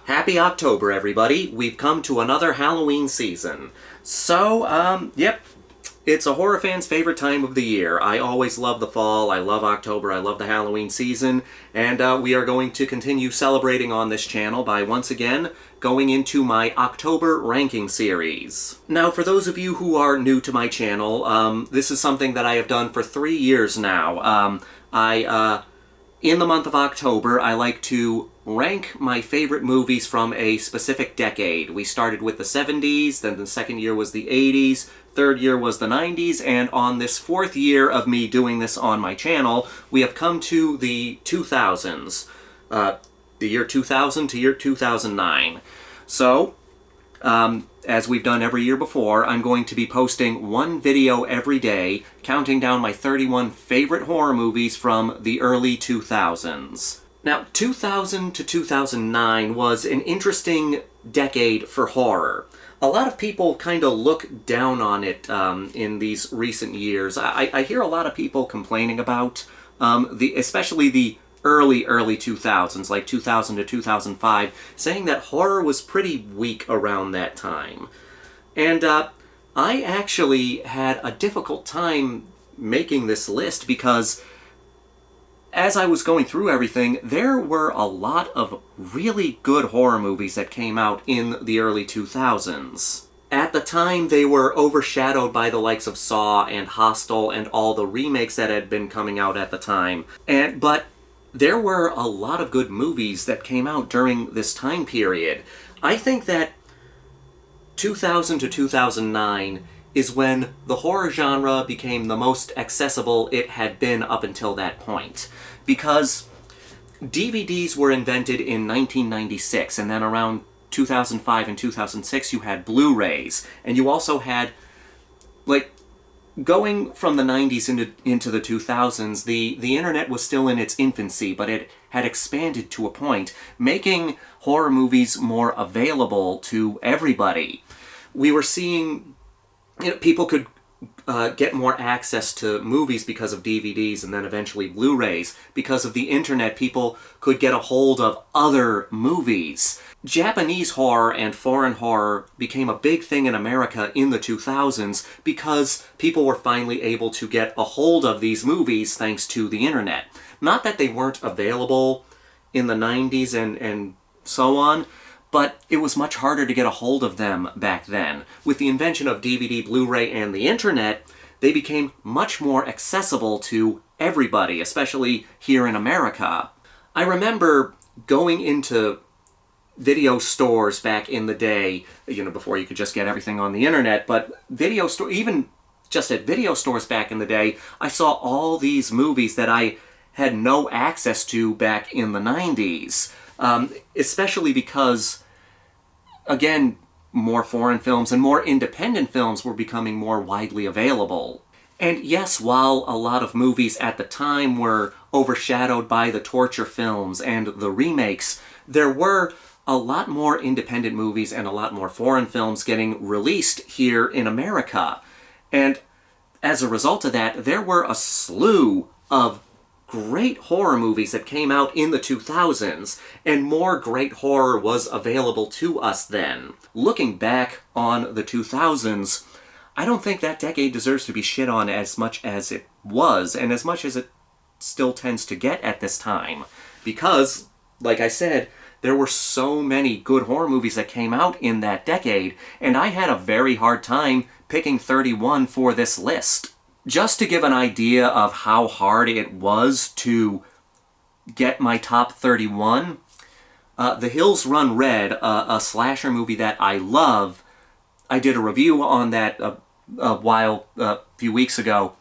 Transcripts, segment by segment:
Happy October, everybody. We've come to another Halloween season. So, yep, it's a horror fan's favorite time of the year. I always love the fall, I love October, I love the Halloween season, and we are going to continue celebrating on this channel by once again going into my October ranking series. Now, for those of you who are new to my channel, this is something that I have done for 3 years now. In the month of October, I like to rank my favorite movies from a specific decade. We started with the 70s, then the second year was the 80s, third year was the 90s, and on this fourth year of me doing this on my channel, we have come to the 2000s. The year 2000 to year 2009. So, as we've done every year before, I'm going to be posting one video every day, counting down my 31 favorite horror movies from the early 2000s. Now, 2000 to 2009 was an interesting decade for horror. A lot of people kind of look down on it in these recent years. I hear a lot of people complaining about, especially the early 2000s, like 2000 to 2005, saying that horror was pretty weak around that time. And I actually had a difficult time making this list because as I was going through everything, there were a lot of really good horror movies that came out in the early 2000s. At the time, they were overshadowed by the likes of Saw and Hostel and all the remakes that had been coming out at the time. But there were a lot of good movies that came out during this time period. I think that 2000 to 2009 is when the horror genre became the most accessible it had been up until that point. Because DVDs were invented in 1996, and then around 2005 and 2006 you had Blu-rays, and you also had, like, going from the 90s into the 2000s, the internet was still in its infancy, but it had expanded to a point, making horror movies more available to everybody. We were seeing, people could get more access to movies because of DVDs and then eventually Blu-rays. Because of the internet, people could get a hold of other movies. Japanese horror and foreign horror became a big thing in America in the 2000s because people were finally able to get a hold of these movies thanks to the internet. Not that they weren't available in the 90s and so on, but it was much harder to get a hold of them back then. With the invention of DVD, Blu-ray, and the internet, they became much more accessible to everybody, especially here in America. I remember going into video stores back in the day, before you could just get everything on the internet, but even just at video stores back in the day, I saw all these movies that I had no access to back in the 90s. Especially because, again, more foreign films and more independent films were becoming more widely available. And yes, while a lot of movies at the time were overshadowed by the torture films and the remakes, there were a lot more independent movies and a lot more foreign films getting released here in America. And as a result of that, there were a slew of great horror movies that came out in the 2000s, and more great horror was available to us then. Looking back on the 2000s, I don't think that decade deserves to be shit on as much as it was, and as much as it still tends to get at this time. Because, like I said, there were so many good horror movies that came out in that decade, and I had a very hard time picking 31 for this list. Just to give an idea of how hard it was to get my top 31, The Hills Run Red, a slasher movie that I love, I did a review on that a few weeks ago.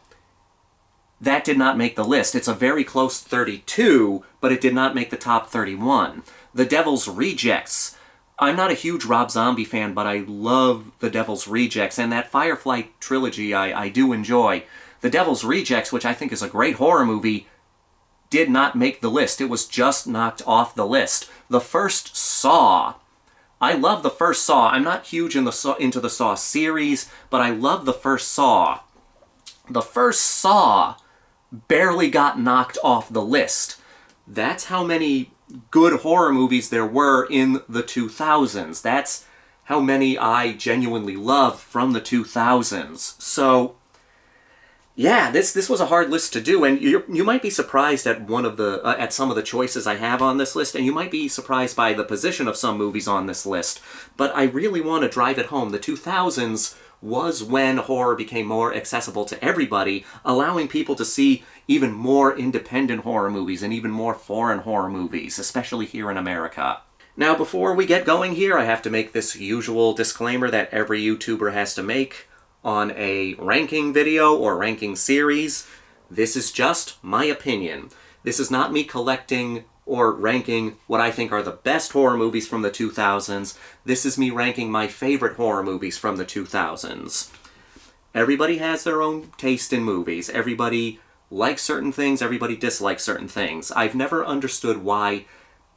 That did not make the list. It's a very close 32, but it did not make the top 31. The Devil's Rejects. I'm not a huge Rob Zombie fan, but I love The Devil's Rejects, and that Firefly trilogy I do enjoy. The Devil's Rejects, which I think is a great horror movie, did not make the list. It was just knocked off the list. The first Saw. I love the first Saw. I'm not huge into the Saw series, but I love the first Saw. The first Saw barely got knocked off the list. That's how many good horror movies there were in the 2000s. That's how many I genuinely love from the 2000s. So, yeah, this was a hard list to do, and you might be surprised at at some of the choices I have on this list, and you might be surprised by the position of some movies on this list. But I really want to drive it home. The 2000s was when horror became more accessible to everybody, allowing people to see even more independent horror movies and even more foreign horror movies, especially here in America. Now, before we get going here, I have to make this usual disclaimer that every YouTuber has to make on a ranking video or ranking series. This is just my opinion. This is not me collecting or ranking what I think are the best horror movies from the 2000s. This is me ranking my favorite horror movies from the 2000s. Everybody has their own taste in movies. Everybody likes certain things, everybody dislikes certain things. I've never understood why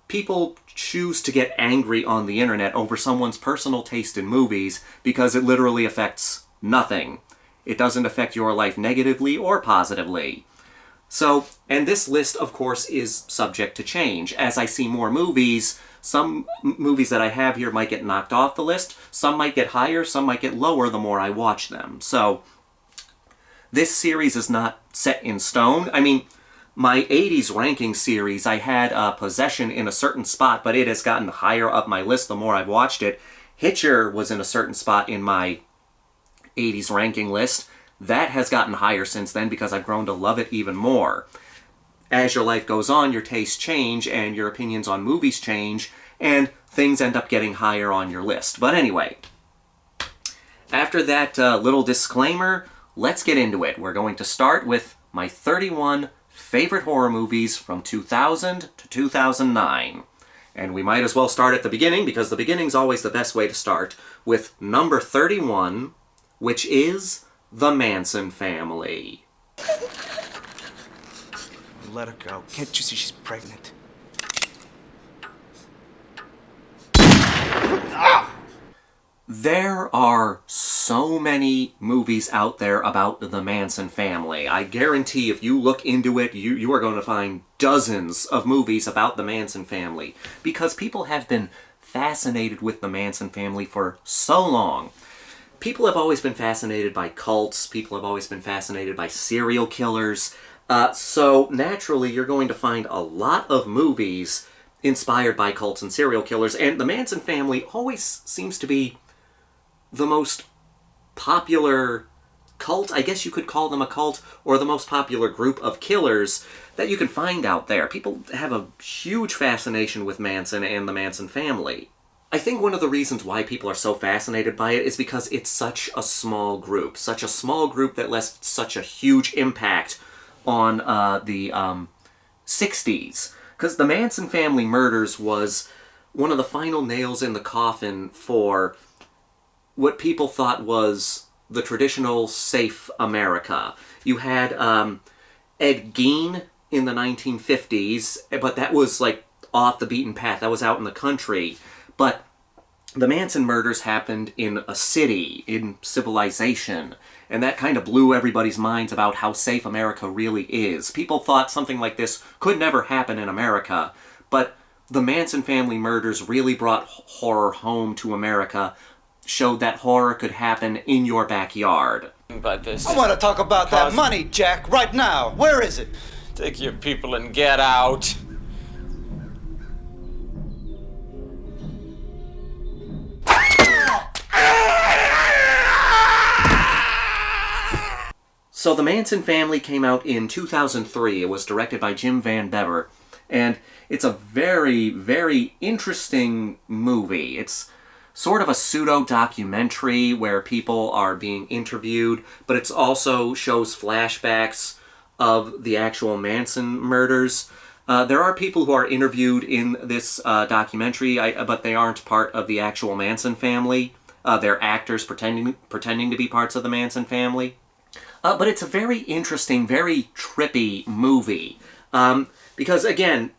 people choose to get angry on the internet over someone's personal taste in movies, because it literally affects nothing. It doesn't affect your life negatively or positively. So, and this list, of course, is subject to change. As I see more movies, some movies that I have here might get knocked off the list, some might get higher, some might get lower the more I watch them. So, this series is not set in stone. I mean, my 80s ranking series, I had Possession in a certain spot, but it has gotten higher up my list the more I've watched it. Hitcher was in a certain spot in my 80s ranking list. That has gotten higher since then because I've grown to love it even more. As your life goes on, your tastes change and your opinions on movies change, and things end up getting higher on your list. But anyway, after that little disclaimer, let's get into it. We're going to start with my 31 favorite horror movies from 2000 to 2009. And we might as well start at the beginning, because the beginning's always the best way to start, with number 31, which is The Manson Family. Let her go. Can't you see she's pregnant? There are so many movies out there about the Manson family. I guarantee if you look into it, you are going to find dozens of movies about the Manson family, because people have been fascinated with the Manson family for so long. People have always been fascinated by cults. People have always been fascinated by serial killers. So naturally, you're going to find a lot of movies inspired by cults and serial killers. And the Manson family always seems to be the most popular cult, I guess you could call them a cult, or the most popular group of killers that you can find out there. People have a huge fascination with Manson and the Manson family. I think one of the reasons why people are so fascinated by it is because it's such a small group that left such a huge impact on the 60s. Because the Manson Family Murders was one of the final nails in the coffin for what people thought was the traditional safe America. You had Ed Gein in the 1950s, but that was like off the beaten path. That was out in the country. But the Manson murders happened in a city, in civilization, and that kind of blew everybody's minds about how safe America really is. People thought something like this could never happen in America, but the Manson family murders really brought horror home to America, showed that horror could happen in your backyard. But this I want to talk about that money, Jack, right now. Where is it? Take your people and get out. So the Manson Family came out in 2003. It was directed by Jim Van Bebber, and it's a very, very interesting movie. It's sort of a pseudo-documentary where people are being interviewed, but it also shows flashbacks of the actual Manson murders. There are people who are interviewed in this documentary, but they aren't part of the actual Manson family. They're actors pretending to be parts of the Manson family. But it's a very interesting, very trippy movie. Because, again,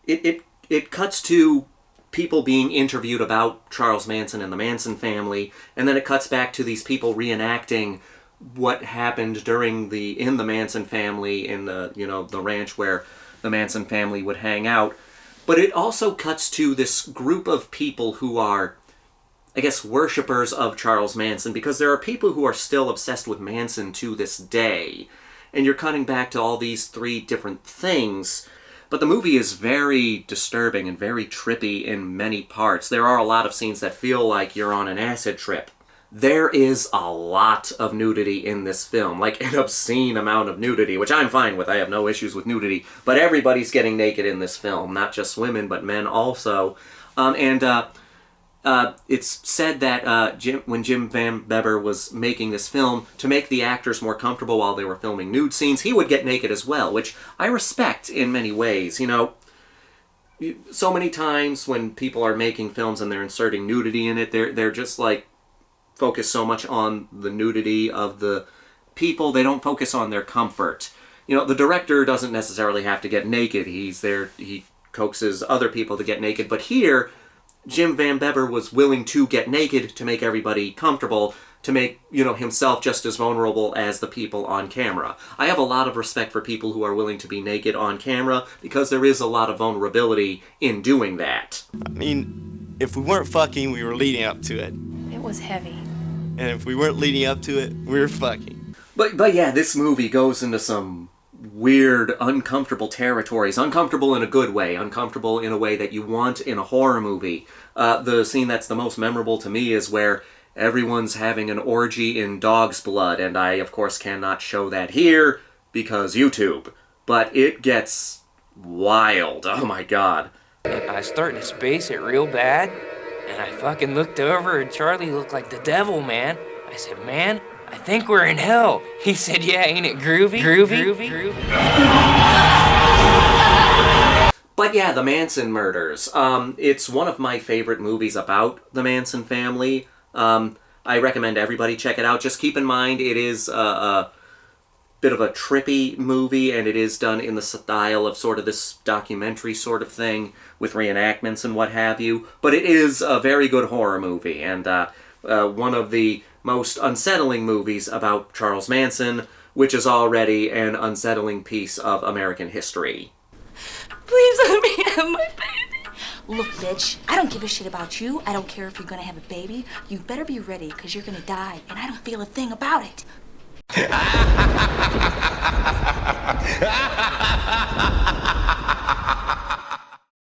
it cuts to people being interviewed about Charles Manson and the Manson family, and then it cuts back to these people reenacting what happened in the Manson family, in the, the ranch where the Manson family would hang out. But it also cuts to this group of people who are, I guess, worshippers of Charles Manson, because there are people who are still obsessed with Manson to this day. And you're cutting back to all these three different things. But the movie is very disturbing and very trippy in many parts. There are a lot of scenes that feel like you're on an acid trip. There is a lot of nudity in this film, like an obscene amount of nudity, which I'm fine with. I have no issues with nudity. But everybody's getting naked in this film, not just women, but men also. It's said that when Jim Van Bebber was making this film, to make the actors more comfortable while they were filming nude scenes, he would get naked as well, which I respect in many ways. So many times when people are making films and they're inserting nudity in it, they're just like focus so much on the nudity of the people, they don't focus on their comfort. The director doesn't necessarily have to get naked. He's there, he coaxes other people to get naked, but here, Jim Van Bebber was willing to get naked to make everybody comfortable, to make, himself just as vulnerable as the people on camera. I have a lot of respect for people who are willing to be naked on camera, because there is a lot of vulnerability in doing that. I mean, if we weren't fucking, we were leading up to it. It was heavy. And if we weren't leading up to it, we were fucking. But yeah, this movie goes into some weird, uncomfortable territories. Uncomfortable in a good way. Uncomfortable in a way that you want in a horror movie. The scene that's the most memorable to me is where everyone's having an orgy in dog's blood, and I, of course, cannot show that here, because YouTube. But it gets wild. Oh my god. I was starting to space it real bad, and I fucking looked over, and Charlie looked like the devil, man. I said, man, I think we're in hell. He said, yeah, ain't it groovy? Groovy. But yeah, the Manson Murders. It's one of my favorite movies about the Manson family. I recommend everybody check it out. Just keep in mind, it is a bit of a trippy movie, and it is done in the style of sort of this documentary sort of thing, with reenactments and what have you. But it is a very good horror movie, and one of the most unsettling movies about Charles Manson, which is already an unsettling piece of American history. Please let me have my baby. Look, bitch, I don't give a shit about you. I don't care if you're gonna have a baby. You better be ready, because you're gonna die, and I don't feel a thing about it.